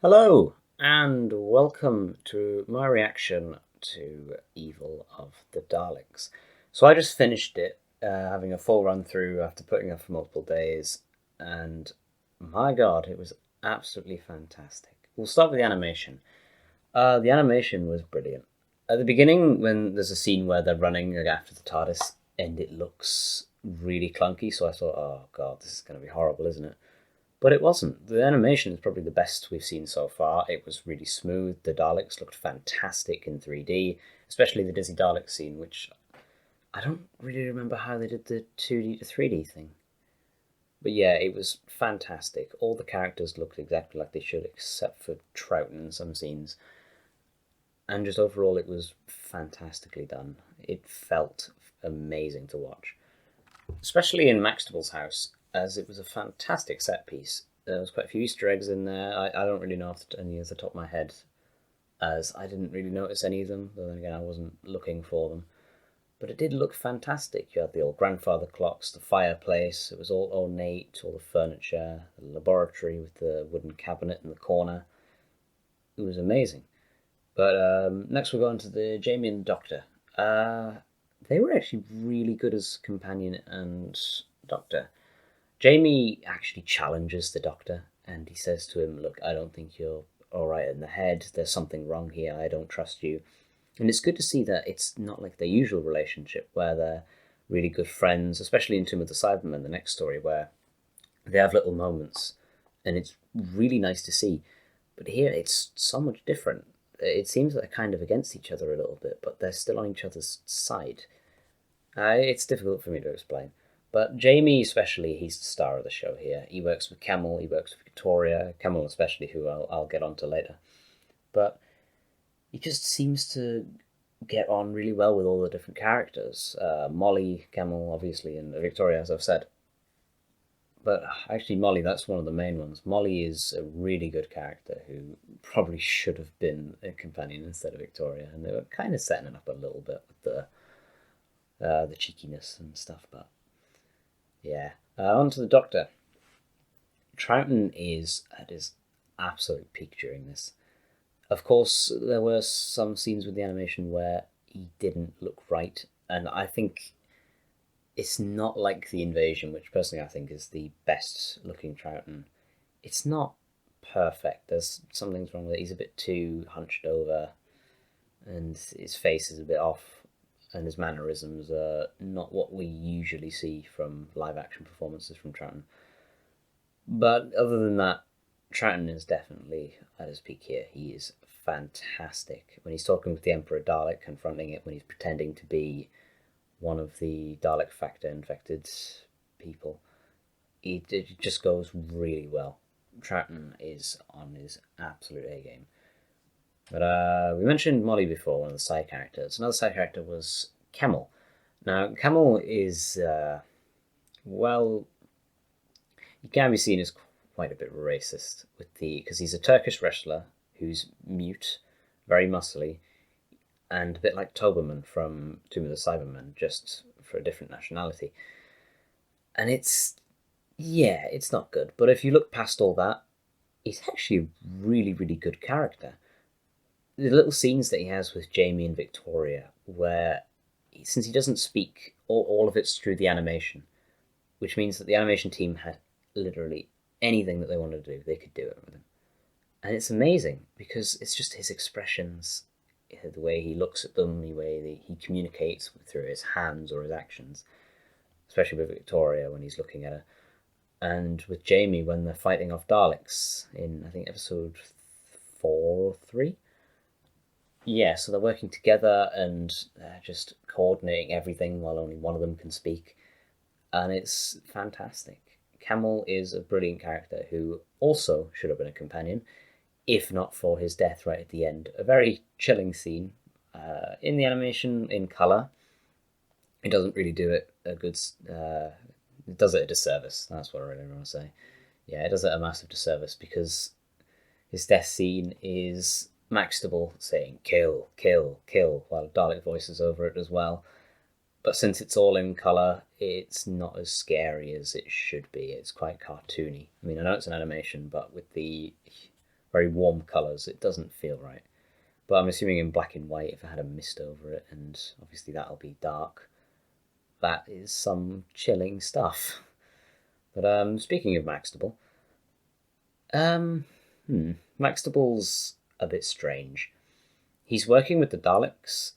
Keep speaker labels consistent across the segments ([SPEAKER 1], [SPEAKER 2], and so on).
[SPEAKER 1] Hello, and welcome to my reaction to Evil of the Daleks. So I just finished it, having a full run through after putting it for multiple days, and my god, it was absolutely fantastic. We'll start with the animation. The animation was brilliant. At the beginning, when there's a scene where they're running after the TARDIS, and it looks really clunky, so I thought, oh god, this is going to be horrible, isn't it? But it wasn't. The animation is probably the best we've seen so far. It was really smooth. The Daleks looked fantastic in 3D, especially the Dizzy Dalek scene, which I don't really remember how they did the 2D to 3D thing. But yeah, it was fantastic. All the characters looked exactly like they should, except for Troughton in some scenes. And just overall, it was fantastically done. It felt amazing to watch, especially in Maxtable's house, as it was a fantastic set piece. There was quite a few Easter eggs in there. I don't really know off any off the top of my head, as I didn't really notice any of them. But then again, I wasn't looking for them. But it did look fantastic. You had the old grandfather clocks, the fireplace. It was all ornate, all the furniture, the laboratory with the wooden cabinet in the corner. It was amazing. But next we'll go on to the Jamie and the Doctor. They were actually really good as companion and Doctor. Jamie actually challenges the Doctor and he says to him, "Look, I don't think you're all right in the head. There's something wrong here. I don't trust you." And it's good to see that it's not like their usual relationship where they're really good friends, especially in Tomb of the Cybermen, the next story, where they have little moments and it's really nice to see. But here it's so much different. It seems that they're kind of against each other a little bit, but they're still on each other's side. It's difficult for me to explain. But Jamie, especially, he's the star of the show here. He works with Camel, he works with Victoria, Camel especially, who I'll get onto later. But he just seems to get on really well with all the different characters. Molly, Camel, obviously, and Victoria, as I've said. But actually, Molly, that's one of the main ones. Molly is a really good character who probably should have been a companion instead of Victoria, and they were kind of setting it up a little bit with the cheekiness and stuff. But yeah, on to the Doctor. Troughton is at his absolute peak during this. Of course, there were some scenes with the animation where he didn't look right, and I think it's not like the Invasion, which personally I think is the best looking Troughton. It's not perfect. There's some things wrong with it. He's a bit too hunched over, and his face is a bit off, and his mannerisms are not what we usually see from live action performances from Troughton. But other than that, Troughton is definitely at his peak here. He is fantastic. When he's talking with the Emperor Dalek, confronting it, when he's pretending to be one of the Dalek factor infected people, it just goes really well. Troughton is on his absolute A game. But we mentioned Molly before, one of the side characters. Another side character was Camel. Now, Camel is, well, he can be seen as quite a bit racist with because he's a Turkish wrestler who's mute, very muscly, and a bit like Toberman from Tomb of the Cybermen, just for a different nationality. And it's not good. But if you look past all that, he's actually a really, really good character. The little scenes that he has with Jamie and Victoria, where since he doesn't speak, all of it's through the animation, which means that the animation team had literally anything that they wanted to do, they could do it with him. And it's amazing because it's just his expressions, the way he looks at them, the way he communicates through his hands or his actions, especially with Victoria when he's looking at her, and with Jamie when they're fighting off Daleks in, I think, episode 4 or 3. Yeah, so they're working together and just coordinating everything while only one of them can speak, and it's fantastic. Camel is a brilliant character who also should have been a companion, if not for his death right at the end. A very chilling scene. In the animation, in colour, it doesn't really do it a good... it does it a disservice, that's what I really want to say. Yeah, it does it a massive disservice because his death scene is Maxtable saying "kill, kill, kill" while Dalek voices over it as well. But since it's all in colour, it's not as scary as it should be. It's quite cartoony. I mean, I know it's an animation, but with the very warm colours. It doesn't feel right. But I'm assuming in black and white, if I had a mist over it, and obviously that'll be dark, that is some chilling stuff. But speaking of Maxtable, um, Maxtable's a bit strange. He's working with the Daleks,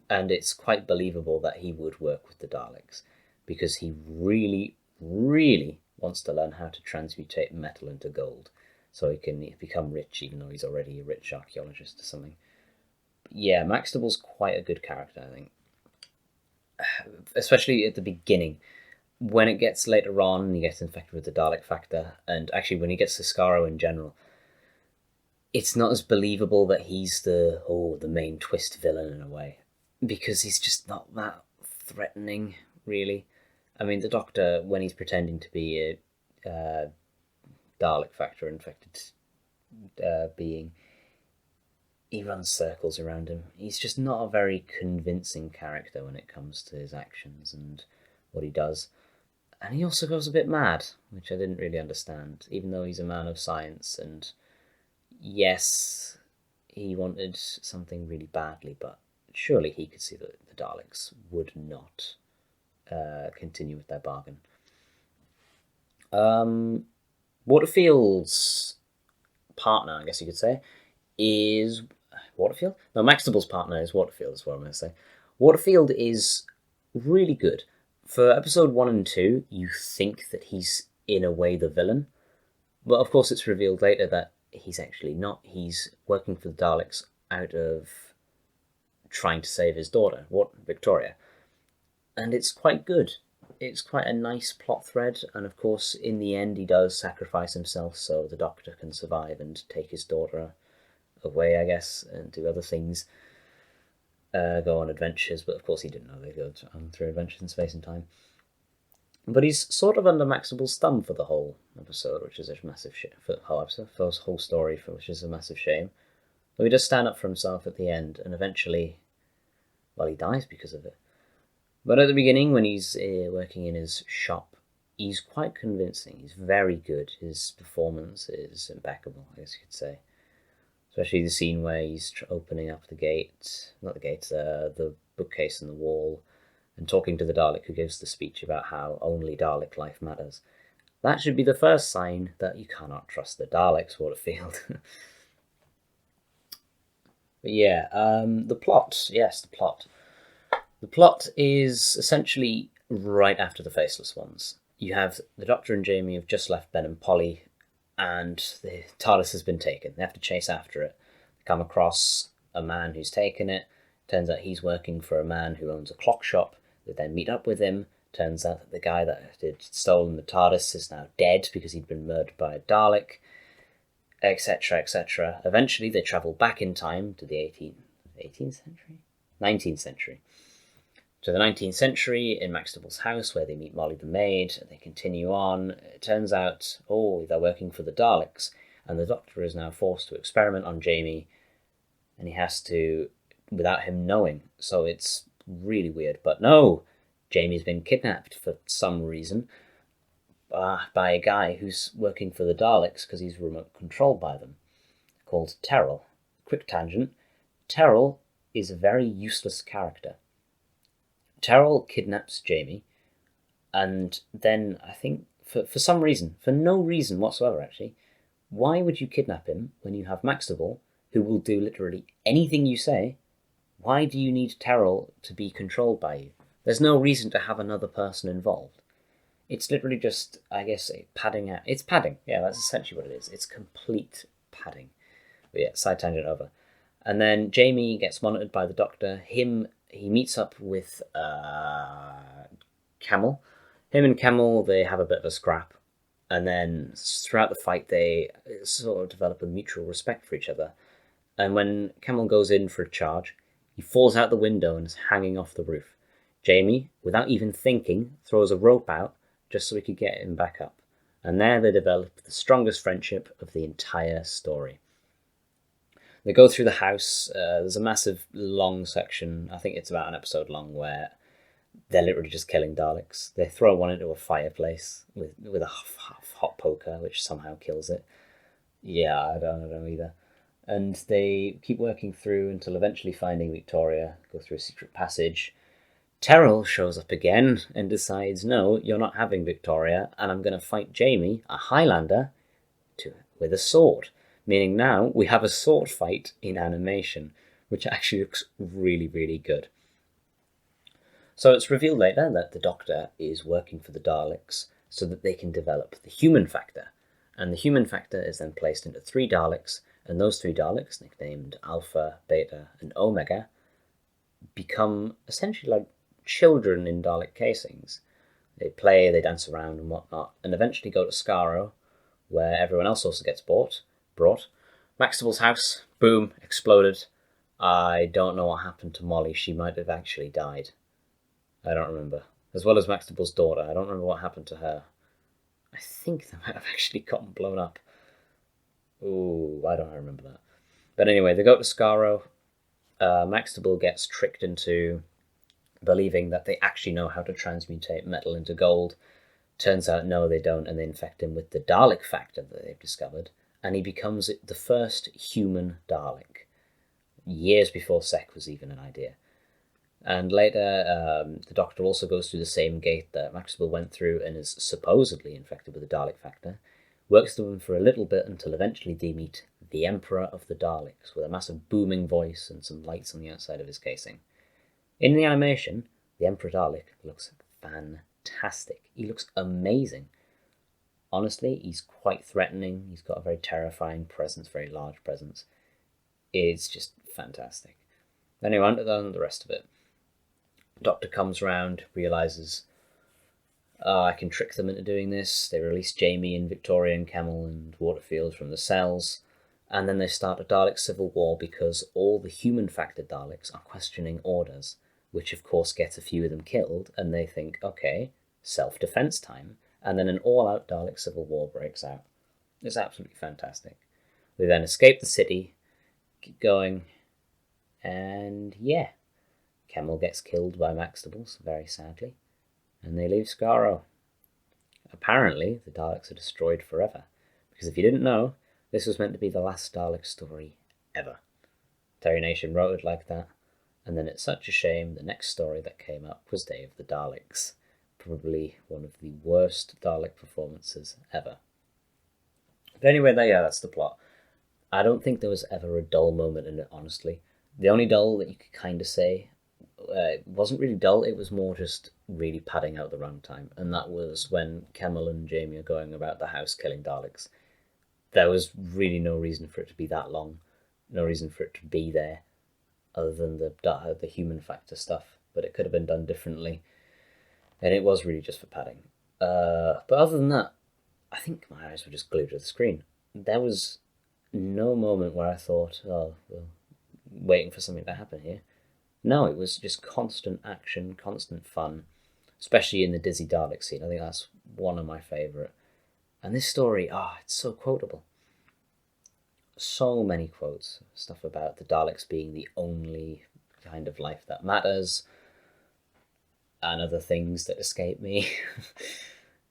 [SPEAKER 1] and it's quite believable that he would work with the Daleks because he really, really wants to learn how to transmutate metal into gold so he can become rich, even though he's already a rich archaeologist or something. Yeah, Maxtable's quite a good character, I think. Especially at the beginning. When it gets later on, he gets infected with the Dalek factor, and actually when he gets to Skaro in general, it's not as believable that he's the main twist villain in a way, because he's just not that threatening, really. I mean, the Doctor, when he's pretending to be a Dalek factor infected being, he runs circles around him. He's just not a very convincing character when it comes to his actions and what he does. And he also goes a bit mad, which I didn't really understand, even though he's a man of science. And yes, he wanted something really badly, but surely he could see that the Daleks would not continue with their bargain. Waterfield's partner, I guess you could say, is Waterfield? No, Maxtable's partner is Waterfield, is what I'm going to say. Waterfield is really good. For episode 1 and 2, you think that he's, in a way, the villain. But of course it's revealed later that he's actually not. He's working for the Daleks out of trying to save his daughter, Victoria. And it's quite good. It's quite a nice plot thread, and of course, in the end, he does sacrifice himself so the Doctor can survive and take his daughter away, I guess, and do other things. Go on adventures, but of course he didn't know they'd go through adventures in space and time. But he's sort of under Maxtable's thumb for the whole episode, which is a massive shame. For the whole episode, for the whole story, which is a massive shame. But he does stand up for himself at the end, and eventually, well, he dies because of it. But at the beginning, when he's working in his shop, he's quite convincing. He's very good. His performance is impeccable, I guess you could say. Especially the scene where he's opening up the bookcase in the wall, and talking to the Dalek who gives the speech about how only Dalek life matters. That should be the first sign that you cannot trust the Daleks, Waterfield. But yeah, the plot. Yes, the plot. The plot is essentially right after the Faceless Ones. You have the Doctor and Jamie have just left Ben and Polly, and the TARDIS has been taken. They have to chase after it. They come across a man who's taken it. Turns out he's working for a man who owns a clock shop. They then meet up with him. Turns out that the guy that had stolen the TARDIS is now dead because he'd been murdered by a Dalek, etc., etc. Eventually, they travel back in time to the 18th century? 19th century. To the 19th century in Maxtable's house, where they meet Molly the maid. They continue on. It turns out, they're working for the Daleks, and the Doctor is now forced to experiment on Jamie, and he has to, without him knowing. So it's really weird. But no, Jamie's been kidnapped for some reason by a guy who's working for the Daleks because he's remote controlled by them, called Terrell. Quick tangent. Terrell is a very useless character. Terrell kidnaps Jamie, and then I think for some reason, for no reason whatsoever actually, why would you kidnap him when you have Maxtable, who will do literally anything you say? Why do you need Terrell to be controlled by you? There's no reason to have another person involved. It's literally just, I guess, padding out. It's padding, yeah, that's essentially what it is. It's complete padding. But yeah, side tangent over. And then Jamie gets monitored by the Doctor. He meets up with Camel. Him and Camel, they have a bit of a scrap. And then throughout the fight, they sort of develop a mutual respect for each other. And when Camel goes in for a charge, he falls out the window and is hanging off the roof. Jamie, without even thinking, throws a rope out just so he could get him back up. And there they develop the strongest friendship of the entire story. They go through the house. There's a massive long section, I think it's about an episode long, where they're literally just killing Daleks. They throw one into a fireplace with a hot poker, which somehow kills it. Yeah, I don't know either. And they keep working through until eventually finding Victoria, go through a secret passage. Terrell shows up again and decides, no, you're not having Victoria, and I'm going to fight Jamie, a Highlander, with a sword. Meaning now we have a sword fight in animation, which actually looks really, really good. So it's revealed later that the Doctor is working for the Daleks so that they can develop the human factor. And the human factor is then placed into three Daleks, and those three Daleks, nicknamed Alpha, Beta, and Omega, become essentially like children in Dalek casings. They play, they dance around and whatnot, and eventually go to Skaro, where everyone else also gets brought. Maxtable's house, boom, exploded. I don't know what happened to Molly. She might have actually died. I don't remember. As well as Maxtable's daughter. I don't remember what happened to her. I think they might have actually gotten blown up. Ooh, I don't remember that. But anyway, they go to Skaro. Maxtable gets tricked into believing that they actually know how to transmutate metal into gold. Turns out, no, they don't, and they infect him with the Dalek factor that they've discovered, and he becomes the first human Dalek, years before Sek was even an idea. And later, the Doctor also goes through the same gate that Maxwell went through and is supposedly infected with the Dalek factor, works with them for a little bit until eventually they meet the Emperor of the Daleks, with a massive booming voice and some lights on the outside of his casing. In the animation, the Emperor Dalek looks fantastic. He looks amazing. Honestly, he's quite threatening. He's got a very terrifying presence, very large presence. It's just fantastic. Anyway, on to the rest of it. Doctor comes round, realises, I can trick them into doing this. They release Jamie and Victoria and Kemmel and Waterfield from the cells, and then they start a Dalek civil war because all the human factor Daleks are questioning orders, which of course gets a few of them killed, and they think, okay, self-defense time, and then an all-out Dalek civil war breaks out. It's absolutely fantastic. They then escape the city, keep going, and yeah, Kemmel gets killed by Maxtables, very sadly, and they leave Skaro. Apparently, the Daleks are destroyed forever, because if you didn't know, this was meant to be the last Dalek story ever. Terry Nation wrote it like that, and then it's such a shame the next story that came up was Day of the Daleks. Probably one of the worst Dalek performances ever. But anyway, that's the plot. I don't think there was ever a dull moment in it, honestly. The only dull that you could kind of say, it wasn't really dull, it was more just really padding out the runtime, and that was when Kemmel and Jamie are going about the house killing Daleks. There was really no reason for it to be that long, no reason for it to be there, other than the human factor stuff, but it could have been done differently, and it was really just for padding. But other than that, I think my eyes were just glued to the screen. There was no moment where I thought, oh, well, waiting for something to happen here. No, it was just constant action, constant fun, especially in the Dizzy Dalek scene. I think that's one of my favourite. And this story, it's so quotable. So many quotes, stuff about the Daleks being the only kind of life that matters, and other things that escape me.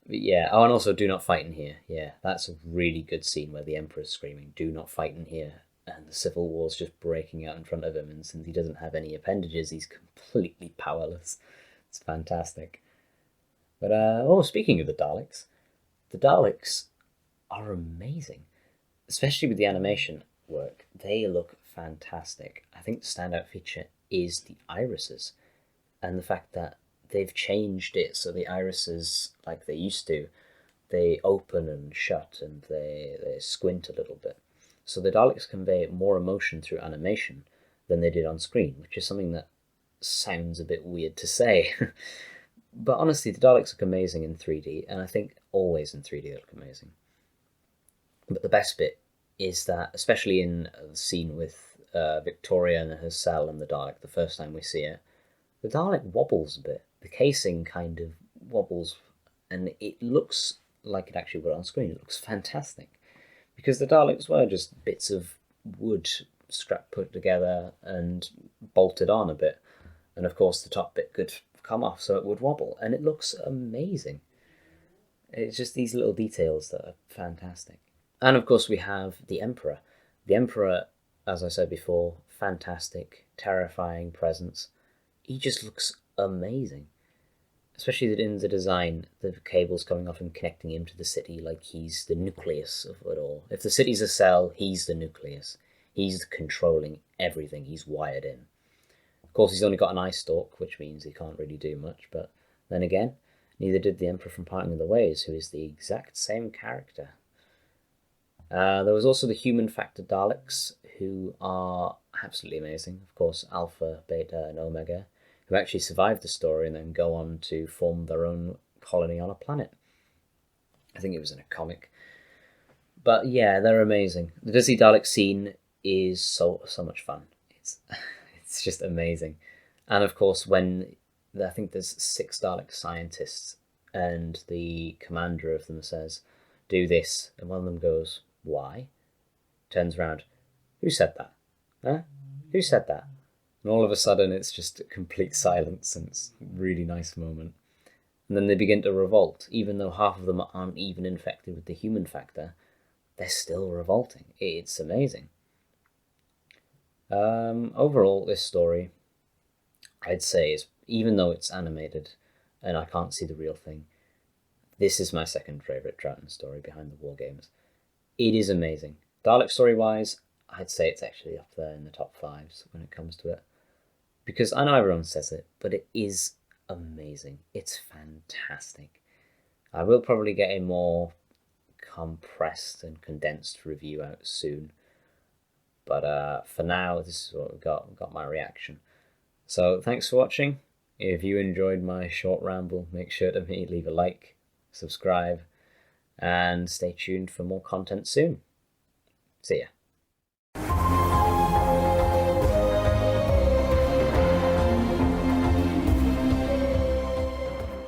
[SPEAKER 1] But yeah, and also do not fight in here. Yeah, that's a really good scene where the Emperor's screaming, do not fight in here, and the civil war's just breaking out in front of him, and since he doesn't have any appendages, he's completely powerless. It's fantastic. But, speaking of the Daleks are amazing, especially with the animation work. They look fantastic. I think the standout feature is the irises, and the fact that they've changed it so the irises, like they used to, they open and shut and they squint a little bit. So the Daleks convey more emotion through animation than they did on screen, which is something that sounds a bit weird to say. But honestly, the Daleks look amazing in 3D, and I think always in 3D they look amazing. But the best bit is that, especially in the scene with Victoria and her cell and the Dalek, the first time we see it, the Dalek wobbles a bit. The casing kind of wobbles, and it looks like it actually would on screen. It looks fantastic. Because the Daleks were just bits of wood scrap put together and bolted on a bit. And of course the top bit could come off so it would wobble, and it looks amazing. It's just these little details that are fantastic. And of course we have the Emperor. The Emperor, as I said before, fantastic, terrifying presence. He just looks amazing. Especially in the design, the cables coming off and connecting him to the city like he's the nucleus of it all. If the city's a cell, he's the nucleus. He's controlling everything. He's wired in. Of course, he's only got an eye stalk, which means he can't really do much. But then again, neither did the Emperor from Parting of the Ways, who is the exact same character. There was also the human factor Daleks, who are absolutely amazing. Of course, Alpha, Beta, and Omega, who actually survive the story and then go on to form their own colony on a planet. I think it was in a comic. But yeah, they're amazing. The Disney Dalek scene is so much fun. It's just amazing. And of course, when I think there's 6 Dalek scientists, and the commander of them says, "Do this," and one of them goes, "Why?" Turns around, "Who said that? Huh? Who said that?" And all of a sudden, it's just a complete silence, and it's a really nice moment. And then they begin to revolt, even though half of them aren't even infected with the human factor. They're still revolting. It's amazing. Overall, this story, I'd say, is, even though it's animated and I can't see the real thing, this is my second favourite Troughton story behind the War Games. It is amazing. Dalek story-wise, I'd say it's actually up there in the top 5s when it comes to it. Because I know everyone says it, but it is amazing. It's fantastic. I will probably get a more compressed and condensed review out soon. But for now, this is what we've got. We've got my reaction. So thanks for watching. If you enjoyed my short ramble, make sure to leave a like, subscribe, and stay tuned for more content soon. See ya.